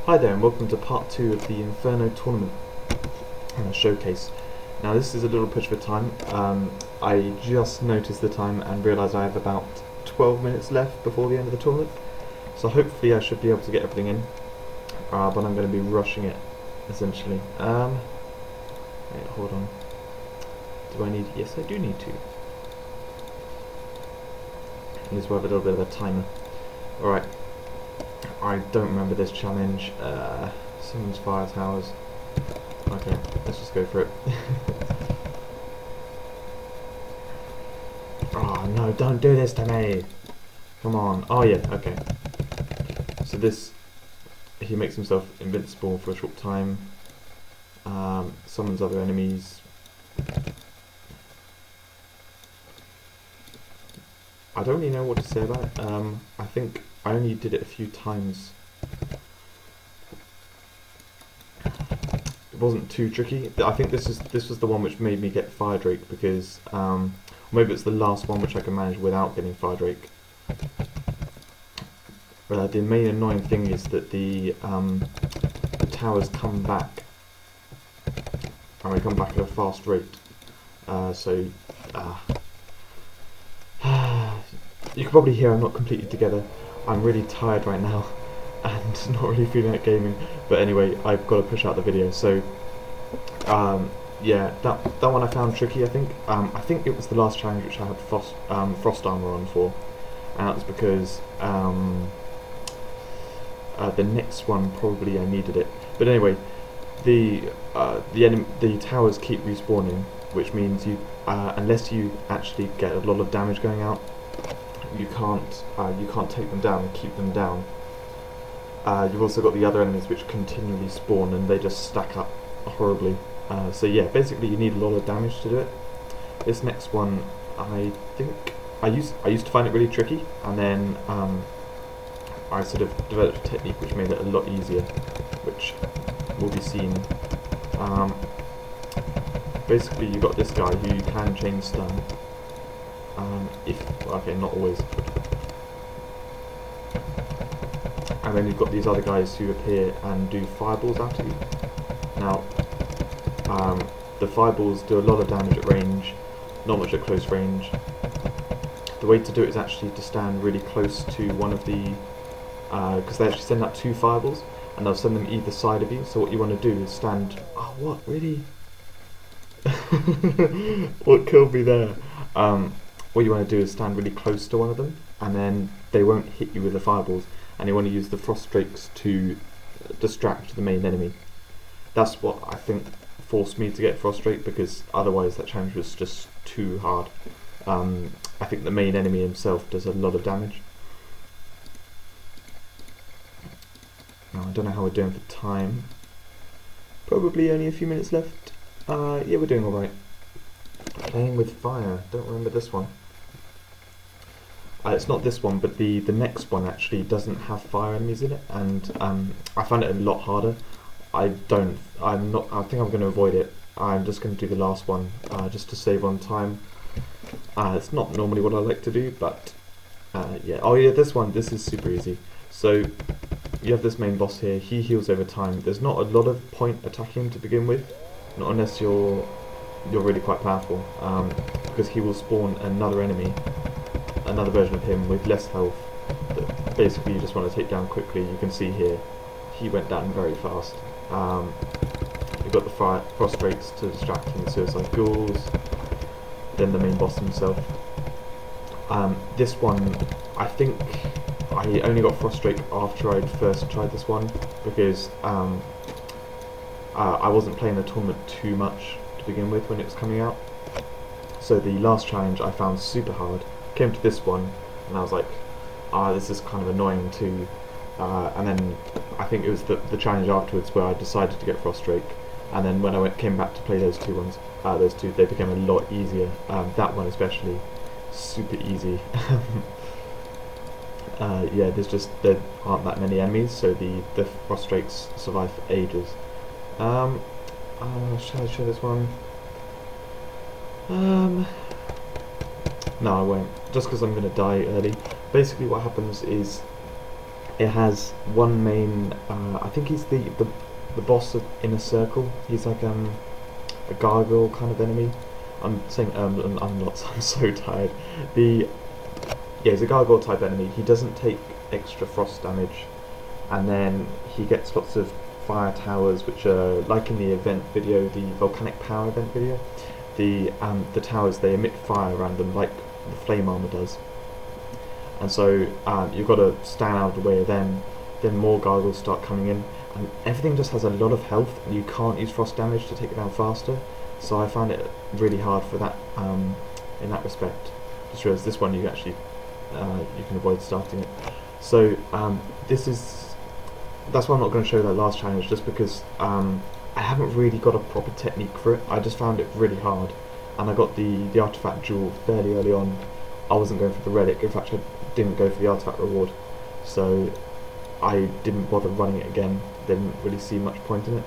Hi there and welcome to part 2 of the Inferno tournament showcase. Now this is a little push for time. I just noticed the time and realised I have about 12 minutes left before the end of the tournament. So hopefully I should be able to get everything in, but I'm going to be rushing it essentially. Wait, hold on. Do I need... Yes, I do need to. At least we'll have a little bit of a timer. Alright. I don't remember this challenge. Someone's fire towers. Okay, let's just go for it. Oh no, don't do this to me! Come on. Oh yeah, okay. So this, he makes himself invincible for a short time. Summons other enemies. I don't really know what to say about it. I think I only did it a few times. It wasn't too tricky. I think this was the one which made me get Fire Drake because maybe it's the last one which I can manage without getting Fire Drake. The main annoying thing is that the towers come back, and they come back at a fast rate. You can probably hear I'm not completely together. I'm really tired right now and not really feeling like gaming. But anyway, I've got to push out the video. So yeah, that one I found tricky. I think it was the last challenge which I had frost armor on for, and that was because the next one probably I needed it. But anyway, the towers keep respawning, which means you unless you actually get a lot of damage going out, you can't take them down and keep them down. You've also got the other enemies which continually spawn and they just stack up horribly. So yeah, basically you need a lot of damage to do it. This next one, I think I used to find it really tricky, and then I sort of developed a technique which made it a lot easier, which will be seen. Basically, you've got this guy who you can chain stun. Okay, not always. And then you've got these other guys who appear and do fireballs out at you. Now, the fireballs do a lot of damage at range, not much at close range. The way to do it is actually to stand really close to one of the, because they actually send out 2 fireballs, and they'll send them either side of you. So what you want to do is stand. Oh, what really? What killed me there? What you want to do is stand really close to one of them, and then they won't hit you with the fireballs, and you want to use the frost drakes to distract the main enemy. That's what I think forced me to get frost drake, because otherwise that challenge was just too hard. I think the main enemy himself does a lot of damage. Now I don't know how we're doing for time. Probably only a few minutes left. Yeah, we're doing alright. Playing with fire, don't remember this one. It's not this one, but the next one actually doesn't have fire enemies in it, and I found it a lot harder. I think I'm going to avoid it. I'm just going to do the last one, just to save on time. It's not normally what I like to do, but yeah. Oh yeah, this is super easy. So you have this main boss here. He heals over time. There's not a lot of point attacking him to begin with, not unless you're really quite powerful, because he will spawn another enemy, another version of him with less health, that basically you just want to take down quickly. You can see here, he went down very fast. You've got the frost drakes to distract from the suicide ghouls, then the main boss himself. This one, I think I only got frost drake after I'd first tried this one, because I wasn't playing the tournament too much to begin with when it was coming out. So the last challenge I found super hard. Came to this one and I was like, this is kind of annoying too. And then I think it was the challenge afterwards where I decided to get frost drake, and then when I came back to play those two, they became a lot easier. That one especially, super easy. Yeah, there aren't that many enemies, so the frost drakes survive for ages. Shall I show this one? No, I won't, just because I'm going to die early. Basically what happens is it has one main. I think he's the boss of Inner Circle. He's like a gargoyle kind of enemy. I'm saying I'm not. I'm so tired. He's a gargoyle type enemy. He doesn't take extra frost damage, and then he gets lots of fire towers, which are like in the event video, the volcanic power event video. The towers, they emit fire around them like the flame armor does, and so you've got to stand out of the way of them. Then more gargoyles start coming in, and everything just has a lot of health, and you can't use frost damage to take it down faster. So I found it really hard for that in that respect. Just realised this one you actually you can avoid starting it. So that's why I'm not going to show that last challenge, just because I haven't really got a proper technique for it. I just found it really hard, and I got the artifact jewel fairly early on. I wasn't going for the relic. In fact, I didn't go for the artifact reward, so I didn't bother running it again. Didn't really see much point in it.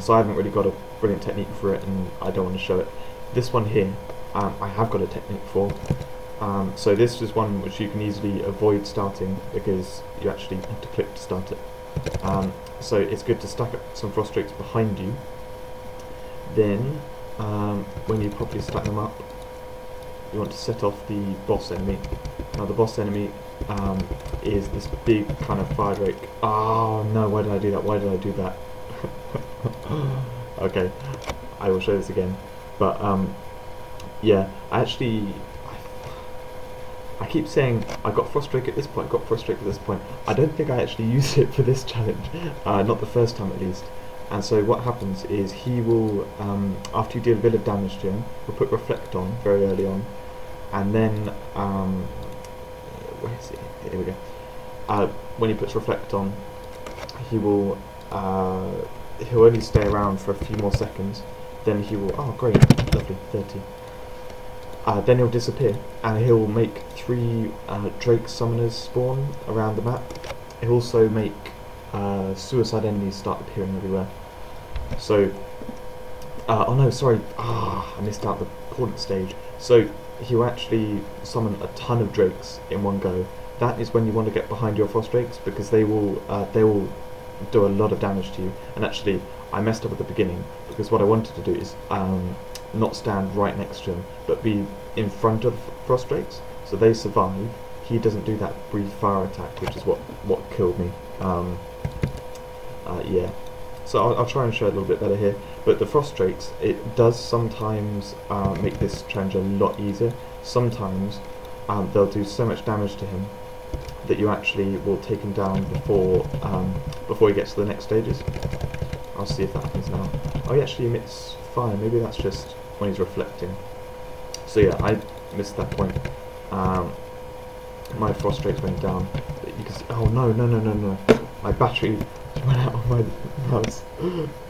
So I haven't really got a brilliant technique for it, and I don't want to show it. This one here, I have got a technique for. So this is one which you can easily avoid starting because you actually have to click to start it. So it's good to stack up some frost drakes behind you. Then, when you properly stack them up, you want to set off the boss enemy. Now the boss enemy is this big kind of fire drake. Oh no, why did I do that? Why did I do that? Okay, I will show this again. But yeah, I keep saying I got frost drake at this point, got frost drake at this point. I don't think I actually used it for this challenge, not the first time at least. And so what happens is he will, after you deal a bit of damage to him, he'll put reflect on very early on, and then where is it? Here we go. When he puts reflect on, he will he'll only stay around for a few more seconds. Then he will, oh great, lovely, 30. Then he'll disappear, and he'll make 3 Drake summoners spawn around the map. He'll also make suicide enemies start appearing everywhere. So, oh no, sorry, I missed out the important stage. So he'll actually summon a ton of Drakes in one go. That is when you want to get behind your frost Drakes, because they will do a lot of damage to you. And actually, I messed up at the beginning, because what I wanted to do is not stand right next to him, but be in front of frost drakes, so they survive. He doesn't do that brief fire attack, which is what killed me. Yeah, so I'll try and show it a little bit better here. But the frost drakes, it does sometimes make this challenge a lot easier. Sometimes they'll do so much damage to him that you actually will take him down before he gets to the next stages. I'll see if that happens now. Oh, he actually emits fire. Maybe that's just when he's reflecting. So yeah, I missed that point. My frost drakes went down. You can see, oh no, my battery went out of my mouse.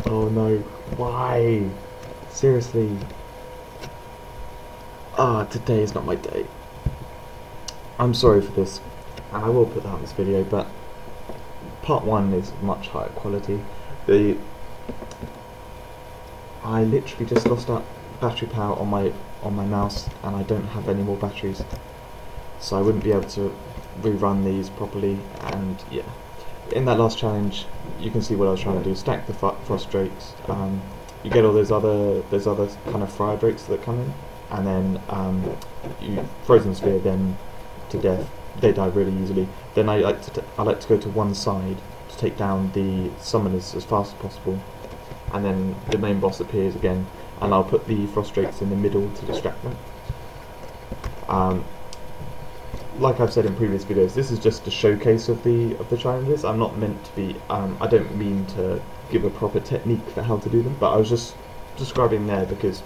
Oh no, why? Seriously. Today is not my day. I'm sorry for this, and I will put that in this video, but part 1 is much higher quality. I literally just lost that battery power on my mouse, and I don't have any more batteries, so I wouldn't be able to rerun these properly. And yeah, in that last challenge, you can see what I was trying to do: stack the frost drakes. You get all those other kind of fire drakes that come in, and then you frozen sphere them to death. They die really easily. Then I like to go to one side to take down the summoners as fast as possible, and then the main boss appears again, and I'll put the frost drakes in the middle to distract them. Like I've said in previous videos, this is just a showcase of the challenges. I'm not meant to be. I don't mean to give a proper technique for how to do them, but I was just describing there because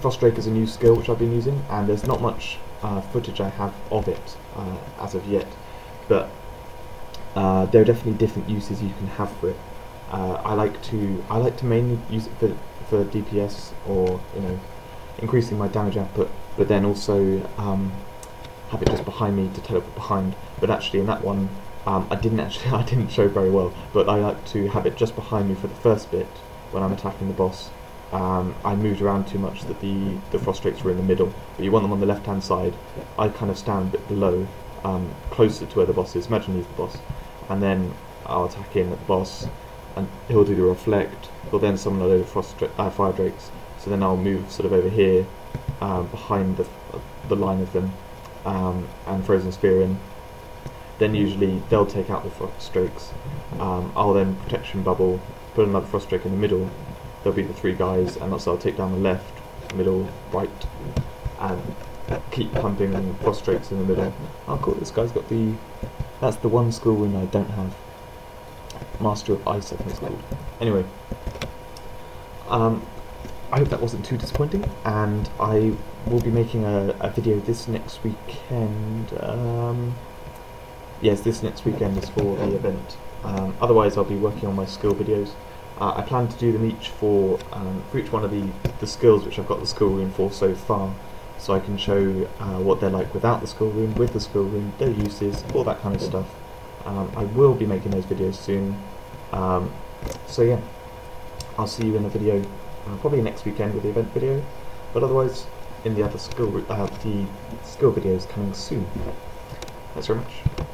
frost drake is a new skill which I've been using, and there's not much footage I have of it as of yet, but there are definitely different uses you can have for it. I like to mainly use it for DPS, or increasing my damage output, but then also have it just behind me to teleport behind. But actually in that one I didn't show very well, but I like to have it just behind me for the first bit when I'm attacking the boss. I moved around too much that the frost drakes were in the middle, but you want them on the left hand side. I kind of stand a bit below, closer to where the boss is. Imagine he's the boss, and then I'll attack in at the boss, and he'll do the reflect. He'll then summon a load of fire drakes. So then I'll move sort of over here, behind the line of them, and frozen spear in. Then usually they'll take out the frost drakes. I'll then protection bubble, put another frost drake in the middle. There'll be the 3 guys, and also I'll take down the left, middle, right, and keep pumping frost drakes in the middle. Oh cool, this guy's got that's the one skill rune I don't have. Master of Ice, I think it's called. Anyway, I hope that wasn't too disappointing, and I will be making a video this next weekend. Yes, this next weekend is for the event. Otherwise, I'll be working on my skill videos. I plan to do them each for each one of the skills which I've got the skill rune for so far, so I can show what they're like without the skill rune, with the skill rune, their uses, all that kind of stuff. I will be making those videos soon. So yeah, I'll see you in a video probably next weekend with the event video, but otherwise in the other skill videos coming soon. Thanks very much.